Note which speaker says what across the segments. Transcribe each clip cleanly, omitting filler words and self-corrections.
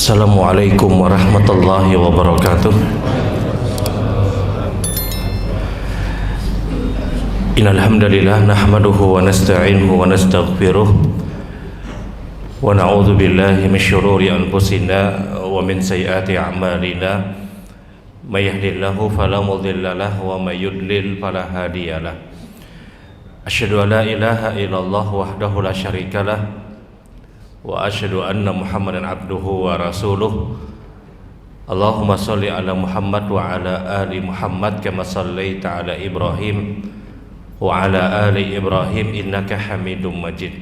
Speaker 1: Assalamualaikum warahmatullahi wabarakatuh. Innal hamdalillah nahmaduhu wa nasta'inuhu wa nastaghfiruh wa na'udzu billahi min syururi anfusina wa min sayyiati a'malina. May yahdihillahu fala mudilla lahu wa may yudlil fala hadiyalah. Asyhadu an la ilaha illallah wahdahu la syarikalah wa asyhadu anna Muhammadan abduhu wa rasuluh. Allahumma shalli ala Muhammad wa ala ali Muhammad kama shallaita ala Ibrahim wa ala ali Ibrahim innaka Hamidum Majid.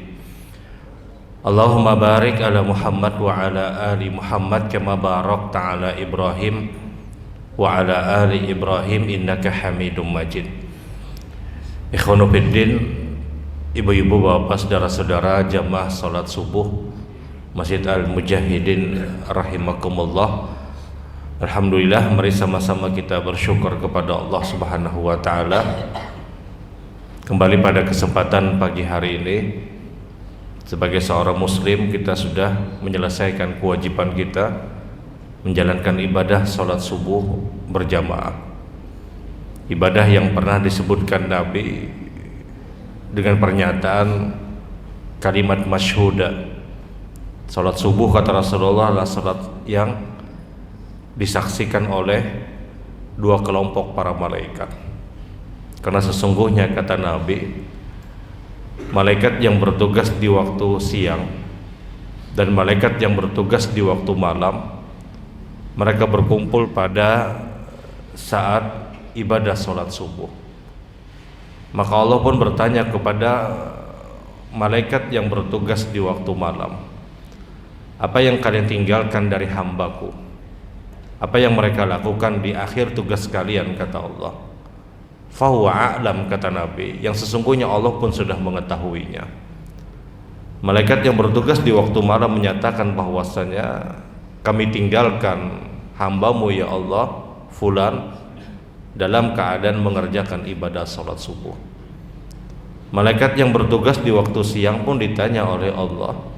Speaker 1: Allahumma barik ala Muhammad wa ala ali Muhammad kama barakta ala Ibrahim wa ala ali Ibrahim innaka Hamidum Majid. Ikhwanu fiddin, ibu-ibu, bapak, saudara-saudara jamaah salat subuh Masjid Al-Mujahidin rahimakumullah. Alhamdulillah, mari sama-sama kita bersyukur kepada Allah Subhanahu wa taala. Kembali pada kesempatan pagi hari ini, sebagai seorang muslim kita sudah menyelesaikan kewajiban kita menjalankan ibadah salat subuh berjamaah. Ibadah yang pernah disebutkan Nabi dengan pernyataan kalimat masyhudah. Salat subuh, kata Rasulullah, adalah salat yang disaksikan oleh dua kelompok para malaikat. Karena sesungguhnya, kata Nabi, malaikat yang bertugas di waktu siang dan malaikat yang bertugas di waktu malam, mereka berkumpul pada saat ibadah salat subuh. Maka Allah pun bertanya kepada malaikat yang bertugas di waktu malam, apa yang kalian tinggalkan dari hambaku? Apa yang mereka lakukan di akhir tugas kalian, kata Allah. Fahuwa a'lam, kata Nabi, yang sesungguhnya Allah pun sudah mengetahuinya. Malaikat yang bertugas di waktu malam menyatakan bahwasanya kami tinggalkan hambamu ya Allah, fulan, dalam keadaan mengerjakan ibadah salat subuh. Malaikat yang bertugas di waktu siang pun ditanya oleh Allah,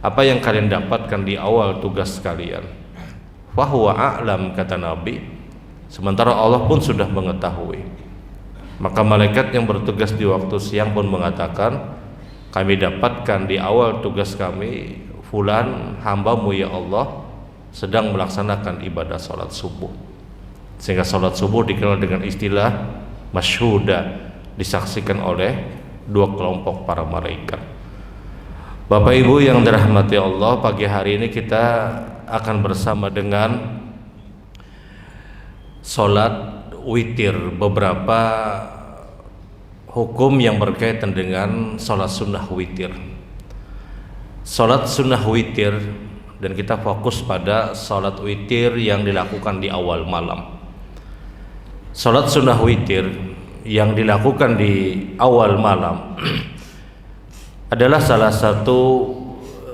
Speaker 1: apa yang kalian dapatkan di awal tugas kalian? Fahuwa a'lam, kata Nabi, sementara Allah pun sudah mengetahui. Maka malaikat yang bertugas di waktu siang pun mengatakan, kami dapatkan di awal tugas kami, fulan hambamu ya Allah sedang melaksanakan ibadah salat subuh. Sehingga salat subuh dikenal dengan istilah masyhudah, disaksikan oleh dua kelompok para malaikat. Bapak Ibu yang dirahmati Allah, pagi hari ini kita akan bersama dengan salat witir, beberapa hukum yang berkaitan dengan salat sunnah witir. Salat sunnah witir, dan kita fokus pada salat witir yang dilakukan di awal malam. Salat sunnah witir yang dilakukan di awal malam adalah salah satu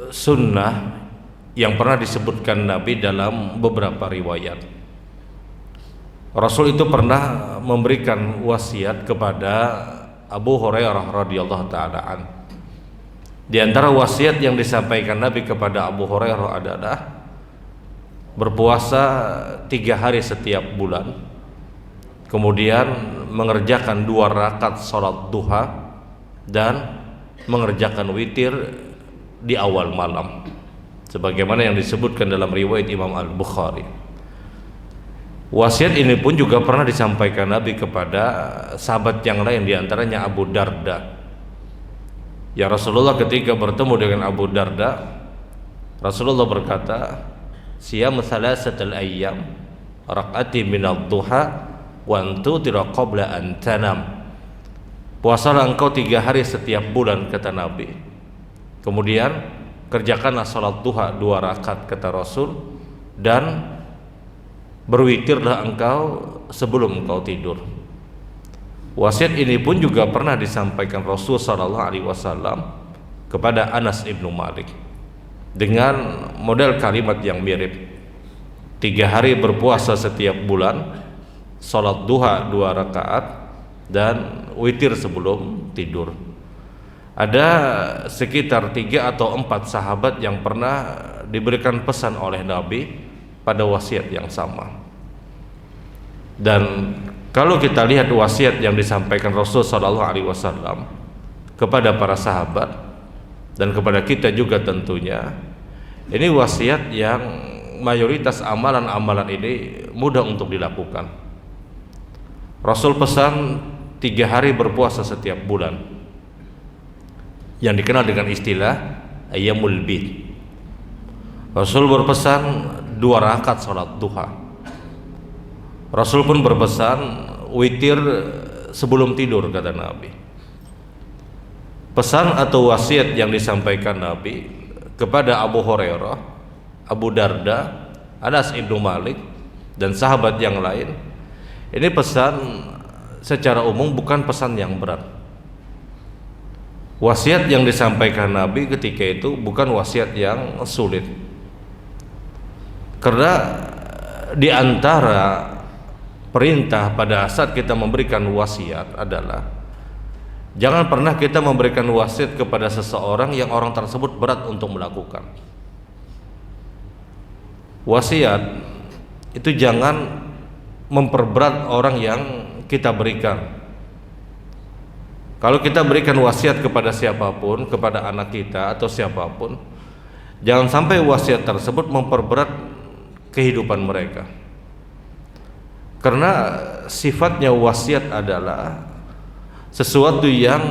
Speaker 1: sunnah yang pernah disebutkan Nabi dalam beberapa riwayat. Rasul itu pernah memberikan wasiat kepada Abu Hurairah radhiyallahu ta'ala an. Di antara wasiat yang disampaikan Nabi kepada Abu Hurairah adalah berpuasa 3 hari setiap bulan, kemudian mengerjakan 2 rakaat salat duha, dan mengerjakan witir di awal malam, sebagaimana yang disebutkan dalam riwayat Imam Al-Bukhari. Wasiat ini pun juga pernah disampaikan Nabi kepada sahabat yang lain, diantaranya Abu Darda. Ya Rasulullah, ketika bertemu dengan Abu Darda, Rasulullah berkata, siyam thalathatal ayyam raq'ati minad duha wa antutira qabla an tanam. Puasalah engkau 3 hari setiap bulan, kata Nabi. Kemudian kerjakanlah salat duha 2 rakaat, kata Rasul, dan berwitirlah engkau sebelum engkau tidur. Wasiat ini pun juga pernah disampaikan Rasul sallallahu alaihi wasallam kepada Anas ibnu Malik dengan model kalimat yang mirip. 3 hari berpuasa setiap bulan, salat duha 2 rakaat, dan witir sebelum tidur. Ada sekitar 3 atau 4 sahabat yang pernah diberikan pesan oleh Nabi pada wasiat yang sama. Dan kalau kita lihat wasiat yang disampaikan Rasul sallallahu alaihi wasallam kepada para sahabat dan kepada kita juga tentunya, ini wasiat yang mayoritas amalan-amalan ini mudah untuk dilakukan. Rasul pesan 3 hari berpuasa setiap bulan, yang dikenal dengan istilah Ayyamul Bid. Rasul berpesan 2 rakaat salat duha. Rasul pun berpesan witir sebelum tidur, kata Nabi. Pesan atau wasiat yang disampaikan Nabi kepada Abu Hurairah, Abu Darda, Anas ibnu Malik dan sahabat yang lain, ini pesan secara umum, bukan pesan yang berat. Wasiat yang disampaikan Nabi ketika itu bukan wasiat yang sulit, karena di antara perintah pada saat kita memberikan wasiat adalah jangan pernah kita memberikan wasiat kepada seseorang yang orang tersebut berat untuk melakukan. Wasiat itu jangan memperberat orang yang kita berikan. Kalau kita berikan wasiat kepada siapapun, kepada anak kita atau siapapun, jangan sampai wasiat tersebut memperberat kehidupan mereka. Karena sifatnya wasiat adalah sesuatu yang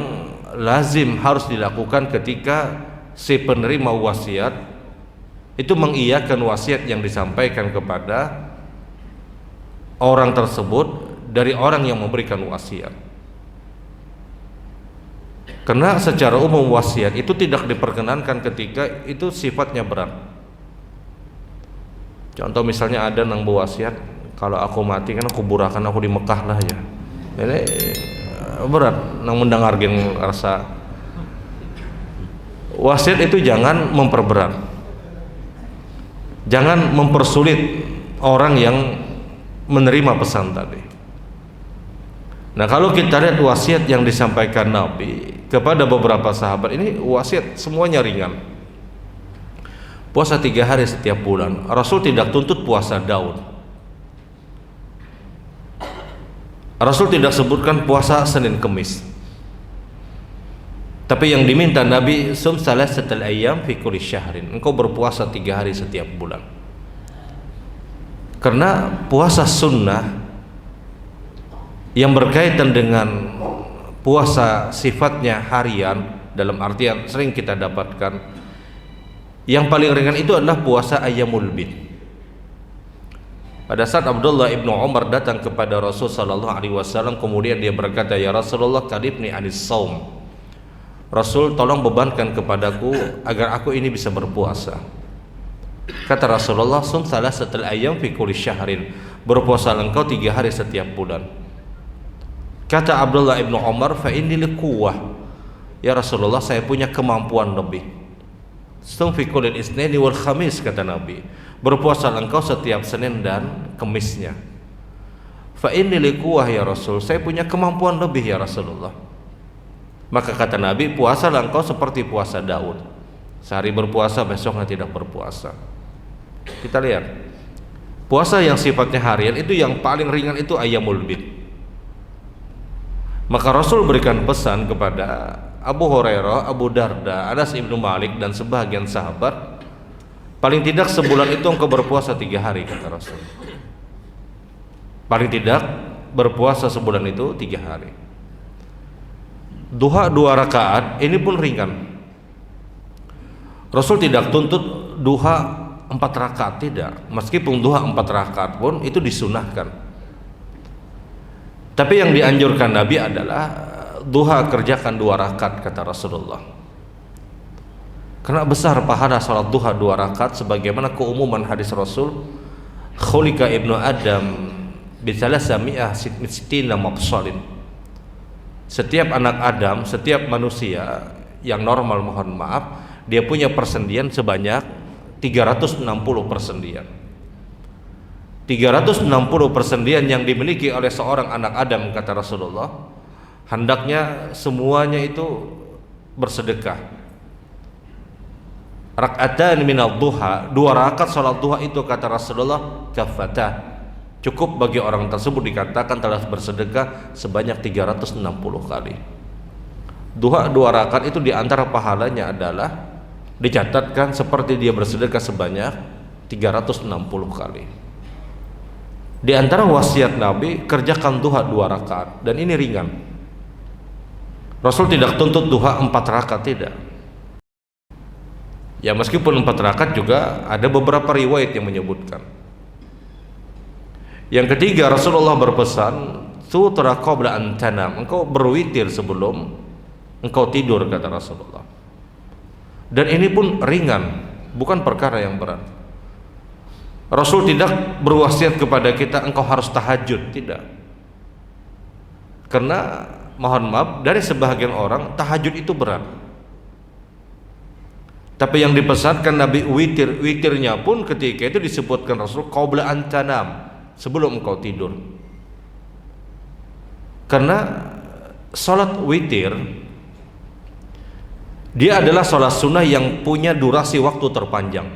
Speaker 1: lazim harus dilakukan ketika si penerima wasiat itu mengiyakan wasiat yang disampaikan kepada orang tersebut dari orang yang memberikan wasiat. Karena secara umum wasiat itu tidak diperkenankan ketika itu sifatnya berat. Contoh misalnya ada nang berwasiat, kalau aku mati kan kuburakan aku di Mekah lah ya. Ini berat nang mendengarkan rasa. Wasiat itu jangan memperberat, jangan mempersulit orang yang menerima pesan tadi. Nah, kalau kita lihat wasiat yang disampaikan Nabi kepada beberapa sahabat, ini wasiat semuanya ringan. Puasa 3 hari setiap bulan. Rasul tidak tuntut puasa Daud. Rasul tidak sebutkan puasa Senin Kemis. Tapi yang diminta Nabi, sum salasatal ayyam fi kulli syahrin. Engkau berpuasa 3 hari setiap bulan. Karena puasa sunnah yang berkaitan dengan puasa sifatnya harian, dalam artian sering kita dapatkan, yang paling ringan itu adalah puasa Ayyamul Bid. Pada saat Abdullah ibnu Umar datang kepada Rasul sallallahu alaihi wasallam, kemudian dia berkata, "Ya Rasulullah, kalifni anis saum." Rasul, tolong bebankan kepadaku agar aku ini bisa berpuasa. Kata Rasulullah, "Sum salasatal ayyam fi kulli syahrin." Berpuasa engkau 3 hari setiap bulan. Kata Abdullah ibnu Umar, "Fa inni liquwah." Ya Rasulullah, saya punya kemampuan lebih. "Sum fi kulli itsnaini wal khamis," kata Nabi. Berpuasa engkau setiap Senin dan Kemisnya. Fa inni liquwah ya Rasul, saya punya kemampuan lebih ya Rasulullah. Maka kata Nabi, puasalah engkau seperti puasa Daud. Sehari berpuasa, besoknya tidak berpuasa. Kita lihat, puasa yang sifatnya harian itu yang paling ringan itu Ayyamul Bid. Maka Rasul berikan pesan kepada Abu Hurairah, Abu Darda, Anas ibnu Malik dan sebagian sahabat, paling tidak sebulan itu engkau berpuasa 3 hari, kata Rasul. Paling tidak berpuasa sebulan itu 3 hari. Duha 2 rakaat ini pun ringan. Rasul tidak tuntut duha 4 rakaat, tidak. Meskipun duha 4 rakaat pun itu disunahkan. Tapi yang dianjurkan Nabi adalah duha kerjakan 2 rakaat, kata Rasulullah. Karena besar pahala salat duha 2 rakaat, sebagaimana keumuman hadis Rasul, khuliqa ibnu Adam bisalasami'ah sittina mafsalin. Setiap anak Adam, setiap manusia yang normal, mohon maaf, dia punya persendian sebanyak 360 persendian. 360 persendian yang dimiliki oleh seorang anak Adam, kata Rasulullah, hendaknya semuanya itu bersedekah. Rak'atan minal duha, 2 rakaat salat duha itu kata Rasulullah kafatah, cukup bagi orang tersebut dikatakan telah bersedekah sebanyak 360 kali. Duha 2 rakaat itu diantara pahalanya adalah dicatatkan seperti dia bersedekah sebanyak 360 kali. Di antara wasiat Nabi, kerjakan duha 2 rakaat, dan ini ringan. Rasul tidak tuntut duha 4 rakaat, tidak. Ya meskipun 4 rakaat juga ada beberapa riwayat yang menyebutkan. Yang ketiga, Rasulullah berpesan, "Tutra qabla an tanam." Engkau berwitir sebelum engkau tidur, kata Rasulullah. Dan ini pun ringan, bukan perkara yang berat. Rasul tidak berwasiat kepada kita engkau harus tahajud, tidak. Karena mohon maaf, dari sebahagian orang tahajud itu berat. Tapi yang dipesankan Nabi witirnya pun ketika itu disebutkan Rasul qabla an tanam, sebelum engkau tidur. Karena salat witir dia adalah salat sunnah yang punya durasi waktu terpanjang,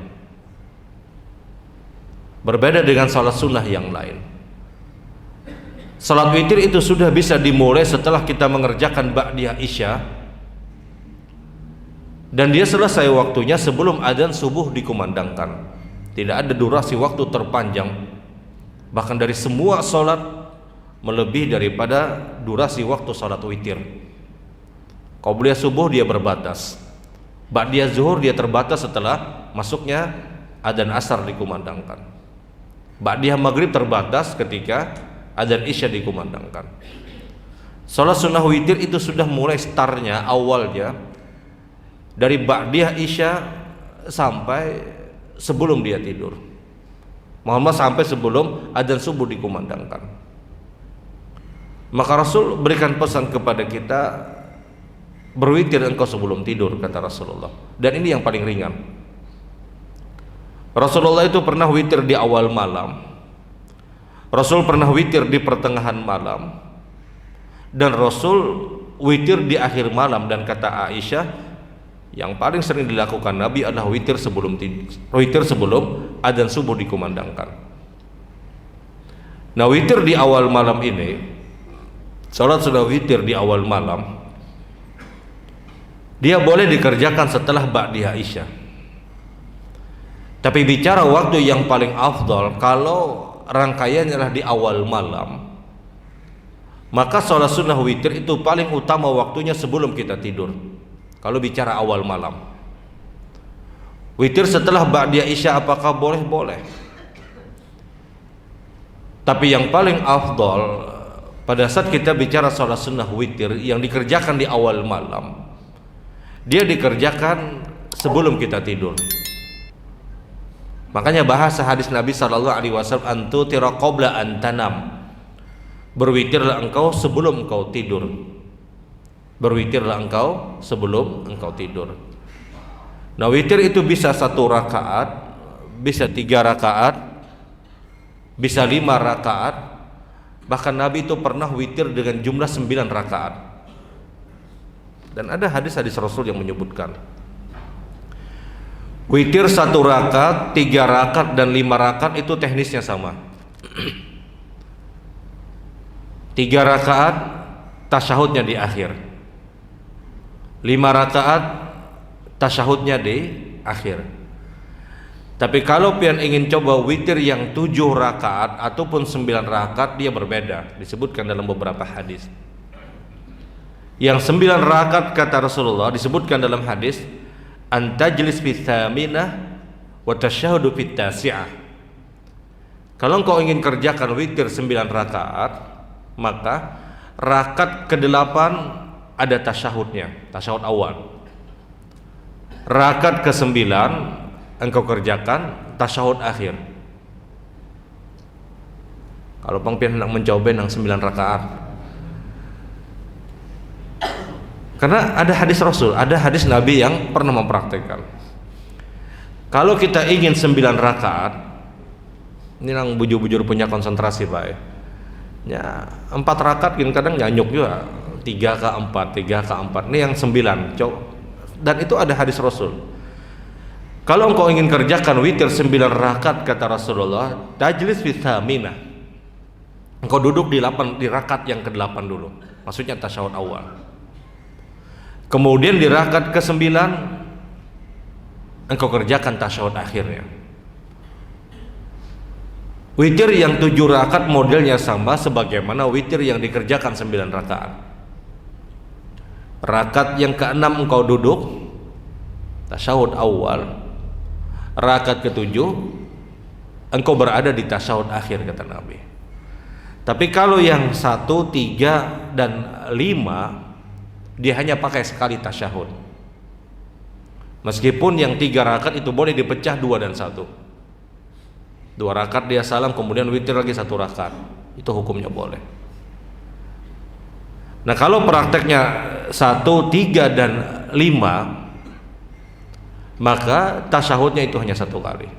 Speaker 1: berbeda dengan salat sunnah yang lain. Salat witir itu sudah bisa dimulai setelah kita mengerjakan ba'diyah isya, dan dia selesai waktunya sebelum adzan subuh dikumandangkan. Tidak ada durasi waktu terpanjang, bahkan dari semua sholat melebihi daripada durasi waktu sholat witir. Qabliyah subuh dia berbatas, ba'diyah zuhur dia terbatas setelah masuknya adzan asar dikumandangkan, ba'diyah maghrib terbatas ketika adzan isya dikumandangkan. Sholat sunnah witir itu sudah mulai startnya, awalnya dari ba'diyah isya sampai sebelum dia tidur, Muhammad sampai sebelum adzan subuh dikumandangkan. Maka Rasul berikan pesan kepada kita, berwitir engkau sebelum tidur, kata Rasulullah. Dan ini yang paling ringan. Rasulullah itu pernah witir di awal malam, Rasul pernah witir di pertengahan malam, dan Rasul witir di akhir malam. Dan kata Aisyah, yang paling sering dilakukan Nabi adalah witir sebelum adzan subuh dikumandangkan. Nah, witir di awal malam ini, salat sudah witir di awal malam, dia boleh dikerjakan setelah ba'diyah isya. Tapi bicara waktu yang paling afdal, kalau rangkaiannya adalah di awal malam, maka salat sunnah witir itu paling utama waktunya sebelum kita tidur. Kalau bicara awal malam, witir setelah ba'diyah isya apakah boleh? Boleh. Tapi yang paling afdal pada saat kita bicara salat sunnah witir yang dikerjakan di awal malam, dia dikerjakan sebelum kita tidur. Makanya bahasa hadis Nabi SAW, "Antu tira qabla an tanam." Berwitirlah engkau sebelum engkau tidur. Berwitirlah engkau sebelum engkau tidur. Nah, witir itu bisa 1 rakaat, bisa 3 rakaat, bisa 5 rakaat. Bahkan Nabi itu pernah witir dengan jumlah 9 rakaat. Dan ada hadis-hadis Rasul yang menyebutkan witir 1 rakaat, 3 rakaat, dan 5 rakaat itu teknisnya sama. 3 rakaat tasyahudnya di akhir, 5 rakaat tasyahudnya di akhir. Tapi kalau pian ingin coba witir yang 7 rakaat ataupun 9 rakaat, dia berbeda, disebutkan dalam beberapa hadis. Yang 9 rakaat kata Rasulullah disebutkan dalam hadis, "Antajlis fit thaminah wa tasyahhudu fit tasi'ah." Kalau engkau ingin kerjakan witir 9 rakaat, maka rakaat ke-8 ada tasyahudnya, tasyahud awal. Rakaat ke-9 engkau kerjakan tasyahud akhir. Kalau pangpian hendak mencoba yang 9 rakaat, karena ada hadis Rasul, ada hadis Nabi yang pernah mempraktekkan. Kalau kita ingin 9 rakaat, ini yang bujur-bujur punya konsentrasi Pak ya, 4 rakaat kadang nyanyuk juga, 3 ke 4, 3 ke 4, ini yang 9. Dan itu ada hadis Rasul. Kalau engkau ingin kerjakan witir 9 rakaat kata Rasulullah, tajlis fi tsaminah. Engkau duduk di rakaat yang ke-8 dulu. Maksudnya tasyahud awal. Kemudian di rakaat ke-9 engkau kerjakan tasyahud akhirnya. Witir yang 7 rakaat modelnya sama sebagaimana witir yang dikerjakan 9 rakaat. Rakaat yang ke-6 engkau duduk tasyahud awal. Rakaat ke-7 engkau berada di tasyahud akhir kata Nabi. Tapi kalau yang 1, 3 dan 5 dia hanya pakai sekali tasyahud. Meskipun yang 3 rakaat itu boleh dipecah 2 dan 1. 2 rakaat dia salam kemudian witir lagi 1 rakaat. Itu hukumnya boleh. Nah, kalau prakteknya 1, 3 dan 5 maka tasyahudnya itu hanya 1 kali.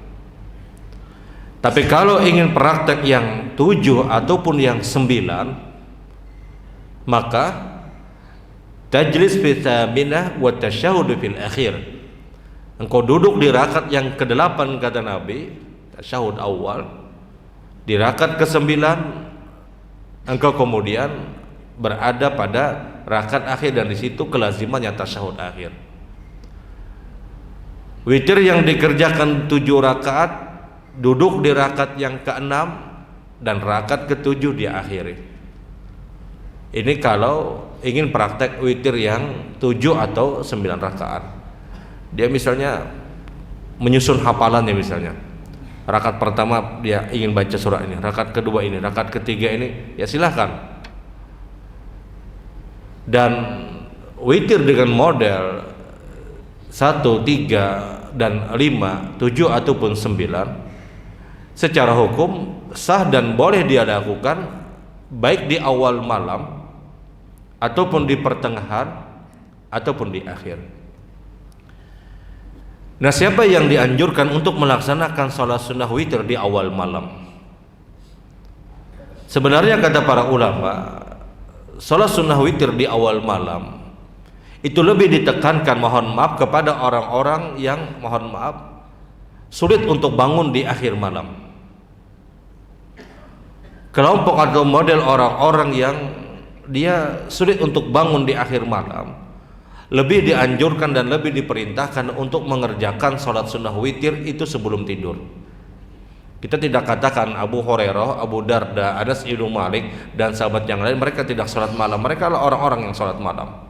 Speaker 1: Tapi kalau ingin praktek yang 7 ataupun yang 9 maka tajlis fi tsaminah wa tasyahud fil akhir. Engkau duduk di rakaat yang ke-8 kata Nabi, tasyahud awal. Di rakaat ke-9 engkau kemudian berada pada rakaat akhir dan di situ kelazimannya tasyahud akhir. Witir yang dikerjakan 7 rakaat, duduk di rakaat yang ke-6 dan rakaat ke-7 diakhiri. Ini kalau ingin praktek witir yang 7 atau 9 rakaat. Dia misalnya menyusun hafalannya misalnya. Rakaat pertama dia ingin baca surah ini, rakaat kedua ini, rakaat ketiga ini, ya silahkan. Dan witir dengan model 1, 3 dan 5, 7 ataupun 9 secara hukum sah dan boleh dia lakukan baik di awal malam ataupun di pertengahan ataupun di akhir. Nah, siapa yang dianjurkan untuk melaksanakan sholat sunnah witir di awal malam? Sebenarnya kata para ulama, sholat sunnah witir di awal malam itu lebih ditekankan, mohon maaf, kepada orang-orang yang mohon maaf sulit untuk bangun di akhir malam. Kelompok atau model orang-orang yang dia sulit untuk bangun di akhir malam lebih dianjurkan dan lebih diperintahkan untuk mengerjakan sholat sunnah witir itu sebelum tidur. Kita tidak katakan Abu Hurairah, Abu Darda, Anas ibnu Malik dan sahabat yang lain mereka tidak sholat malam. Mereka adalah orang-orang yang sholat malam.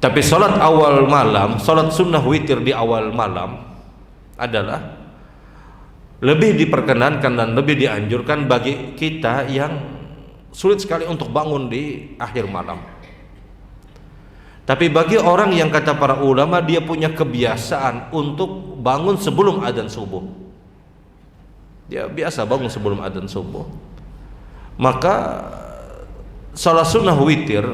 Speaker 1: Tapi sholat awal malam, sholat sunnah witir di awal malam adalah lebih diperkenankan dan lebih dianjurkan bagi kita yang sulit sekali untuk bangun di akhir malam. Tapi bagi orang yang kata para ulama dia punya kebiasaan untuk bangun sebelum adzan subuh, dia biasa bangun sebelum adzan subuh, maka sholat sunnah witir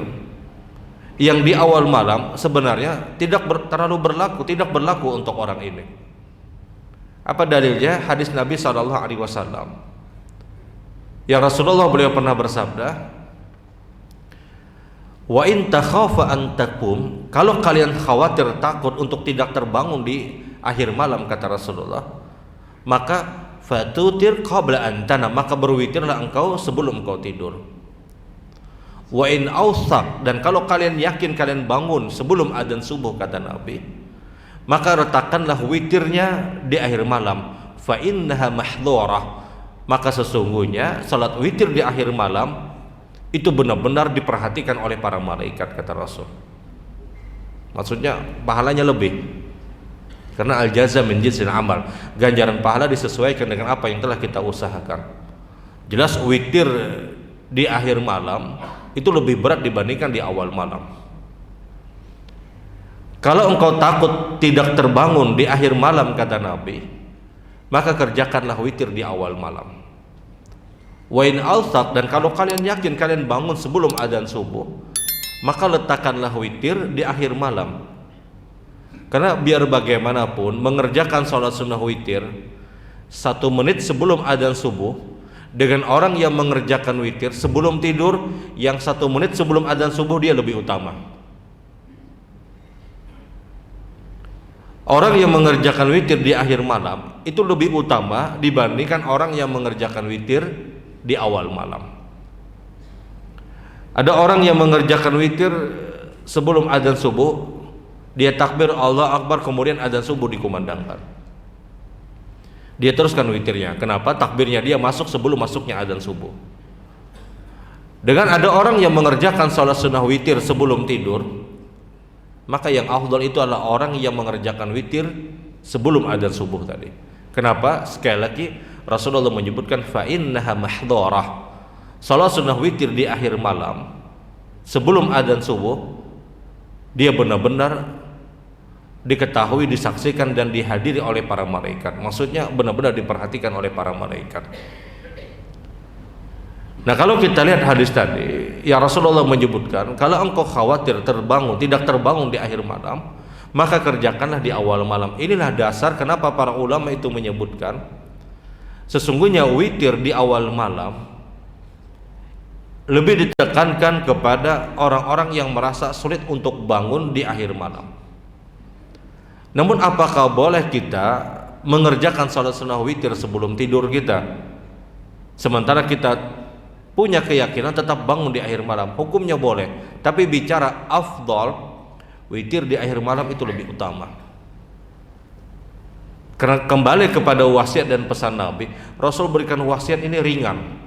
Speaker 1: yang di awal malam sebenarnya tidak terlalu berlaku, tidak berlaku untuk orang ini. Apa dalilnya? Hadis Nabi SAW. Ya Rasulullah beliau pernah bersabda, wa in takhafa an takum, kalau kalian khawatir takut untuk tidak terbangun di akhir malam kata Rasulullah, maka fatutir qabla an tanam, maka berwitirlah engkau sebelum engkau tidur. Wa in awsaq, dan kalau kalian yakin kalian bangun sebelum adzan subuh kata Nabi, maka letakkanlah witirnya di akhir malam. Fa innaha mahdhurah, maka sesungguhnya salat witir di akhir malam itu benar-benar diperhatikan oleh para malaikat kata Rasul. Maksudnya pahalanya lebih, karena al jaza min jinsil amal, ganjaran pahala disesuaikan dengan apa yang telah kita usahakan. Jelas witir di akhir malam itu lebih berat dibandingkan di awal malam. Kalau engkau takut tidak terbangun di akhir malam kata Nabi, maka kerjakanlah witir di awal malam. Wa in awsaq, dan kalau kalian yakin kalian bangun sebelum adzan subuh, maka letakkanlah witir di akhir malam. Karena biar bagaimanapun mengerjakan sholat sunnah witir 1 menit sebelum adzan subuh dengan orang yang mengerjakan witir sebelum tidur yang 1 menit sebelum adzan subuh dia lebih utama. Orang yang mengerjakan witir di akhir malam itu lebih utama dibandingkan orang yang mengerjakan witir di awal malam. Ada orang yang mengerjakan witir sebelum azan subuh, dia takbir Allah Akbar, kemudian azan subuh dikumandangkan. Dia teruskan witirnya. Kenapa? Takbirnya dia masuk sebelum masuknya azan subuh. Dengan ada orang yang mengerjakan salat sunnah witir sebelum tidur, maka yang afdal itu adalah orang yang mengerjakan witir sebelum azan subuh tadi. Kenapa? Sekali lagi Rasulullah menyebutkan fa innaha mahdharah. Salat sunnah witir di akhir malam sebelum azan subuh, dia benar-benar diketahui, disaksikan dan dihadiri oleh para malaikat. Maksudnya benar-benar diperhatikan oleh para malaikat. Nah, kalau kita lihat hadis tadi, ya Rasulullah menyebutkan kalau engkau khawatir terbangun, tidak terbangun di akhir malam, maka kerjakanlah di awal malam. Inilah dasar kenapa para ulama itu menyebutkan sesungguhnya witir di awal malam lebih ditekankan kepada orang-orang yang merasa sulit untuk bangun di akhir malam. Namun apakah boleh kita mengerjakan salat sunnah witir sebelum tidur kita, sementara kita punya keyakinan tetap bangun di akhir malam? Hukumnya boleh, tapi bicara afdal, witir di akhir malam itu lebih utama. Karena kembali kepada wasiat dan pesan Nabi, Rasul berikan wasiat ini ringan.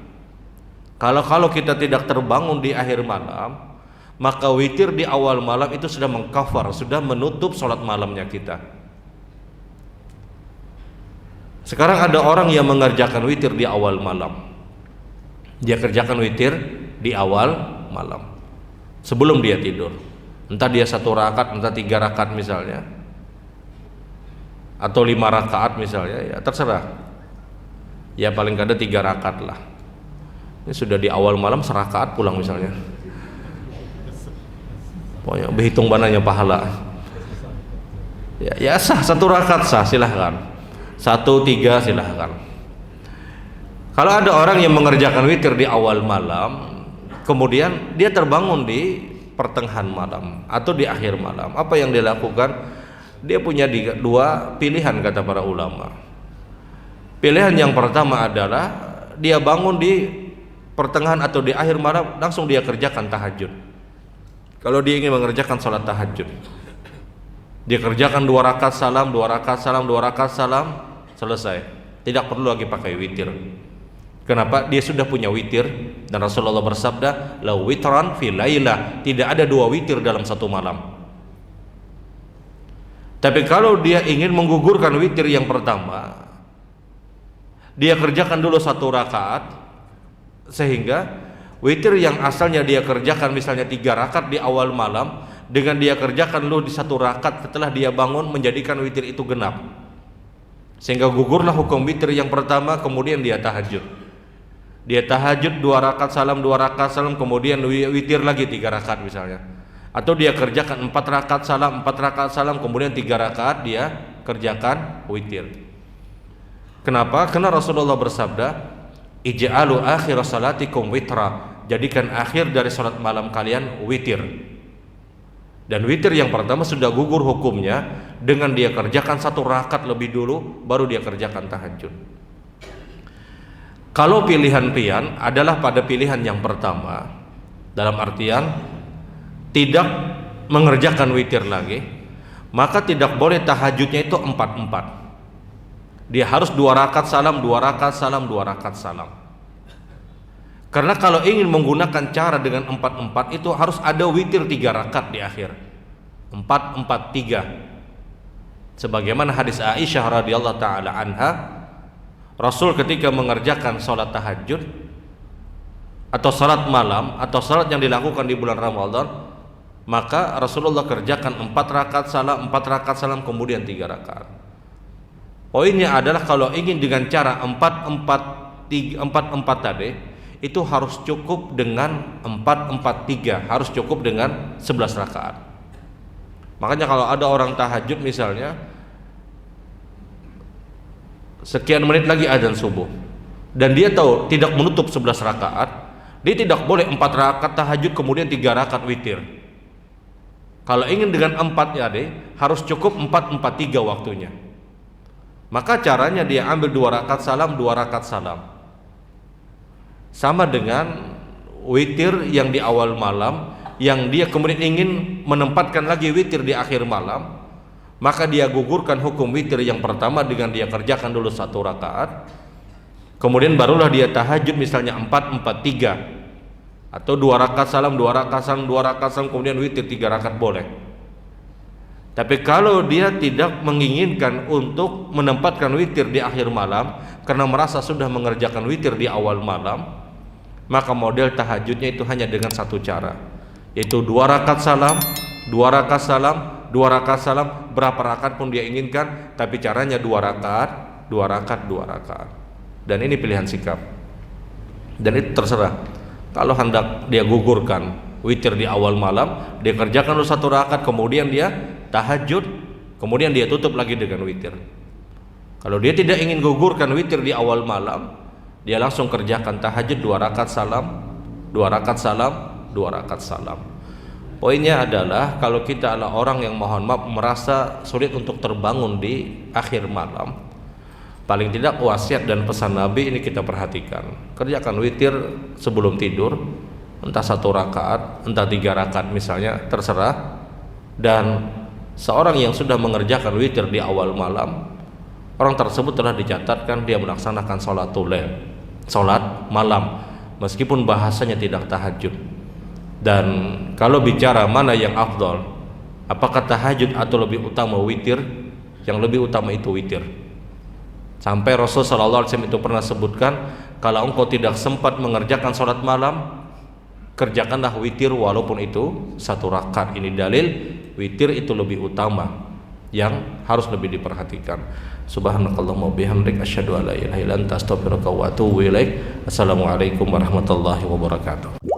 Speaker 1: Kalau kita tidak terbangun di akhir malam, maka witir di awal malam itu sudah mengcover, sudah menutup sholat malamnya kita. Sekarang ada orang yang mengerjakan witir di awal malam. Dia kerjakan witir di awal malam sebelum dia tidur. Entah dia 1 rakaat, entah 3 rakaat misalnya, atau 5 rakaat misalnya, ya terserah. Ya paling kada 3 rakaat lah. Ini sudah di awal malam, 1 rakaat pulang misalnya. Pokoknya berhitung bananya pahala. Ya sah, 1 rakaat sah, silahkan. 1, 3 silahkan. Kalau ada orang yang mengerjakan witir di awal malam, kemudian dia terbangun di pertengahan malam atau di akhir malam, apa yang dia lakukan? Dia punya 2 pilihan kata para ulama. Pilihan yang pertama adalah dia bangun di pertengahan atau di akhir malam, langsung dia kerjakan tahajud. Kalau dia ingin mengerjakan sholat tahajud, dia kerjakan 2 rakaat salam, 2 rakaat salam, 2 rakaat salam, selesai. Tidak perlu lagi pakai witir. Kenapa? Dia sudah punya witir, dan Rasulullah bersabda, la witran fi lailah, tidak ada 2 witir dalam 1 malam. Tapi kalau dia ingin menggugurkan witir yang pertama, dia kerjakan dulu 1 rakaat, sehingga witir yang asalnya dia kerjakan misalnya 3 rakaat di awal malam, dengan dia kerjakan dulu di 1 rakaat setelah dia bangun, menjadikan witir itu genap, sehingga gugurlah hukum witir yang pertama. Kemudian dia tahajud. Dia tahajud 2 rakaat salam, 2 rakaat salam, kemudian witir lagi 3 rakaat misalnya. Atau dia kerjakan 4 rakaat salam, 4 rakaat salam, kemudian 3 rakaat dia kerjakan witir. Kenapa? Karena Rasulullah bersabda, ij'alu akhir salatikum witra, jadikan akhir dari salat malam kalian witir. Dan witir yang pertama sudah gugur hukumnya dengan dia kerjakan 1 rakaat lebih dulu, baru dia kerjakan tahajud. Kalau pilihan pian adalah pada pilihan yang pertama, dalam artian tidak mengerjakan witir lagi, maka tidak boleh tahajudnya itu 4-4. Dia harus 2 rakaat salam, 2 rakaat salam, 2 rakaat salam. Karena kalau ingin menggunakan cara dengan 4-4 itu harus ada witir 3 rakaat di akhir. 4-4-3. Sebagaimana hadis Aisyah radhiyallahu taala anha, Rasul ketika mengerjakan sholat tahajud atau sholat malam atau sholat yang dilakukan di bulan Ramadan, maka Rasulullah kerjakan 4 rakaat salam, 4 rakaat salam, kemudian 3 rakaat. Poinnya adalah kalau ingin dengan cara 4-4 tadi, itu harus cukup dengan 4-4-3, harus cukup dengan 11 rakaat. Makanya kalau ada orang tahajud misalnya, sekian menit lagi azan subuh, dan dia tahu tidak menutup 11 rakaat, dia tidak boleh 4 rakaat tahajud kemudian 3 rakaat witir. Kalau ingin dengan 4 ya harus cukup 4-4-3 waktunya. Maka caranya dia ambil 2 rakaat salam, 2 rakaat salam. Sama dengan witir yang di awal malam, yang dia kemudian ingin menempatkan lagi witir di akhir malam, maka dia gugurkan hukum witir yang pertama dengan dia kerjakan dulu 1 rakaat, kemudian barulah dia tahajud misalnya 4-4-3, atau 2 rakaat salam, 2 rakaat salam, 2 rakaat salam, kemudian witir 3 rakaat boleh. Tapi kalau dia tidak menginginkan untuk menempatkan witir di akhir malam karena merasa sudah mengerjakan witir di awal malam, maka model tahajudnya itu hanya dengan 1 cara, yaitu 2 rakaat salam, 2 rakaat salam, 2 rakaat salam, berapa rakaat pun dia inginkan, tapi caranya 2 rakaat, 2 rakaat, 2 rakaat. Dan ini pilihan sikap. Dan itu terserah. Kalau hendak dia gugurkan witir di awal malam, dia kerjakan dulu 1 rakaat, kemudian dia tahajud, kemudian dia tutup lagi dengan witir. Kalau dia tidak ingin gugurkan witir di awal malam, dia langsung kerjakan tahajud 2 rakaat salam, 2 rakaat salam, 2 rakaat salam. Poinnya adalah kalau kita adalah orang yang mohon maaf merasa sulit untuk terbangun di akhir malam, paling tidak wasiat dan pesan Nabi ini kita perhatikan. Kerjakan witir sebelum tidur, entah 1 rakaat, entah 3 rakaat misalnya, terserah. Dan seorang yang sudah mengerjakan witir di awal malam, orang tersebut telah dicatatkan dia melaksanakan sholatul lail, sholat malam, meskipun bahasanya tidak tahajud. Dan kalau bicara mana yang afdal, apakah tahajud atau lebih utama witir, yang lebih utama itu witir. Sampai Rasul sallallahu alaihi wasallam itu pernah sebutkan, kalau engkau tidak sempat mengerjakan sholat malam, kerjakanlah witir walaupun itu 1 rakaat. Ini dalil witir itu lebih utama, yang harus lebih diperhatikan. Subhanakallahumma bihamdik asyhadu an la ilaha illa anta astaghfiruka wa atubu ilaik. Assalamualaikum warahmatullahi wabarakatuh.